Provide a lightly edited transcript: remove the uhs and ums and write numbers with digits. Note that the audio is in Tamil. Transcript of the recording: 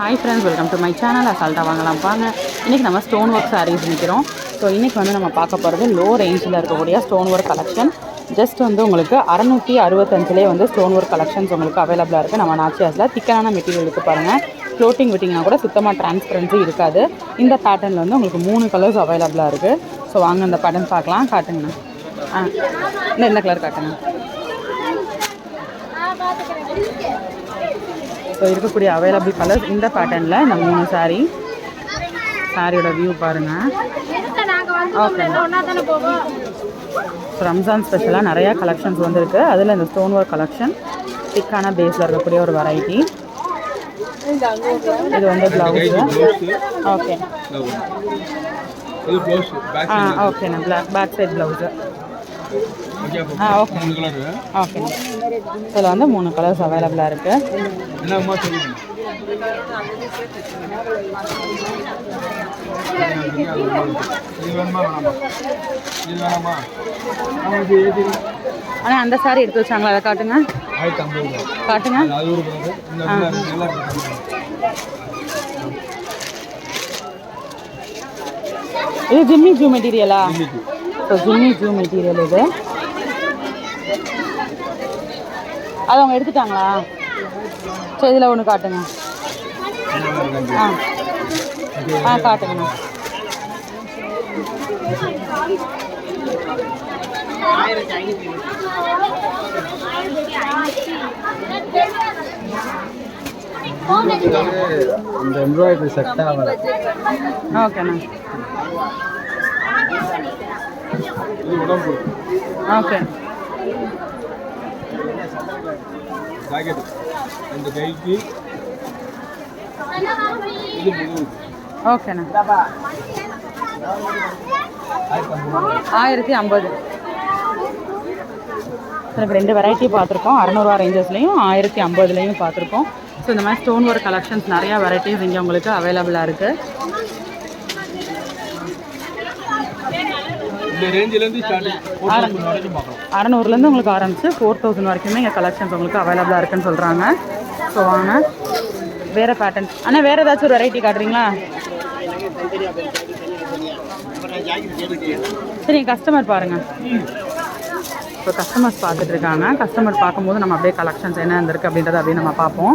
Hi friends, welcome to my channel. அசால்ட்டாக வாங்கலாம் பாங்க. இன்றைக்கி நம்ம ஸ்டோன் ஒர்க் சாரீஸ் நிற்கிறோம். ஸோ இன்றைக்கி வந்து நம்ம பார்க்க போகிறது லோ ரேஞ்சில் இருக்கக்கூடிய ஸ்டோன் ஒர்க் கலெக்ஷன். ஜஸ்ட் வந்து உங்களுக்கு 665 வந்து ஸ்டோன் ஒர்க் கலெக்ஷன்ஸ் உங்களுக்கு அவைலபிளாக இருக்குது. நம்ம நாச்சியாஸில் திக்கான மெட்டீரியல் இருக்குது பாருங்கள். ஃப்ளோட்டிங் விட்டிங்னா கூட சுத்தமாக டிரான்ஸ்பரன்சி இருக்காது. இந்த பேட்டர்னில் வந்து உங்களுக்கு 3 கலர்ஸ் அவைலபிளாக இருக்குது. ஸோ வாங்க இந்த பேட்டர்ன் பார்க்கலாம். காட்டுங்கண்ணா. இந்த கலர் காட்டுங்க. ஸோ இருக்கக்கூடிய அவைலபிள் கலர்ஸ் இந்த பேட்டர்னில் இந்த 3 சாரியோட வியூ பாருங்கள். ஓகே, ரம்ஜான் ஸ்பெஷலாக நிறையா கலெக்ஷன்ஸ் வந்துருக்கு. அதில் இந்த ஸ்டோன் ஒர்க் கலெக்ஷன் திக்கான பேஸில் இருக்கக்கூடிய ஒரு வெரைட்டி. இது வந்து ப்ளவுஸு. ஓகே ஓகேண்ணா, back side blouse. Okay okay. இதில் வந்து 3 கலர்ஸ் அவைலபிளாக இருக்குது. ஆனால் அந்த சாரி எடுத்து வச்சாங்களா? அதை காட்டுங்க காட்டுங்க. இது ஜிம்மி ஜூ மெட்டீரியலா? ஸோ ஜிம்மி ஜூ மெட்டீரியல் இது. அது அவங்க எடுத்துட்டாங்களா? ஸோ இதில் ஒன்று காட்டுங்க. காட்டுங்கண்ணா. இந்த எம்ப்ராய்டரி செட் ஆகல. ஓகேண்ணா. ஓகே ஓகேண்ணா. 1050. எனக்கு 2 வெரைட்டி பார்த்துருக்கோம். 600 ரேஞ்சஸ்லையும் 1050லையும் பார்த்துருக்கோம். ஸோ இந்த மாதிரி ஸ்டோன் ஒர்க் கலெக்ஷன்ஸ் நிறையா வெரைட்டிஸ் இங்கே உங்களுக்கு அவைலபிளாக இருக்குது. இந்த ரேஞ்சிலேருந்து 600லேருந்து உங்களுக்கு ஆரம்பிச்சு 4000 வரைக்குமே இங்கே கலெக்ஷன்ஸ் உங்களுக்கு அவைலபிளாக இருக்குன்னு சொல்கிறாங்க. ஸோ வாங்க வேறு பேட்டர்ன். ஆனால் வேறு ஏதாச்சும் ஒரு வெரைட்டி காட்டுறீங்களா? சரி, கஸ்டமர் பாருங்கள். இப்போ கஸ்டமர்ஸ் பார்த்துட்டு இருக்காங்க. கஸ்டமர் பார்க்கும்போது நம்ம அப்படியே கலெக்ஷன்ஸ் என்ன இருந்திருக்கு அப்படின்றத அப்படியே நம்ம பார்ப்போம்.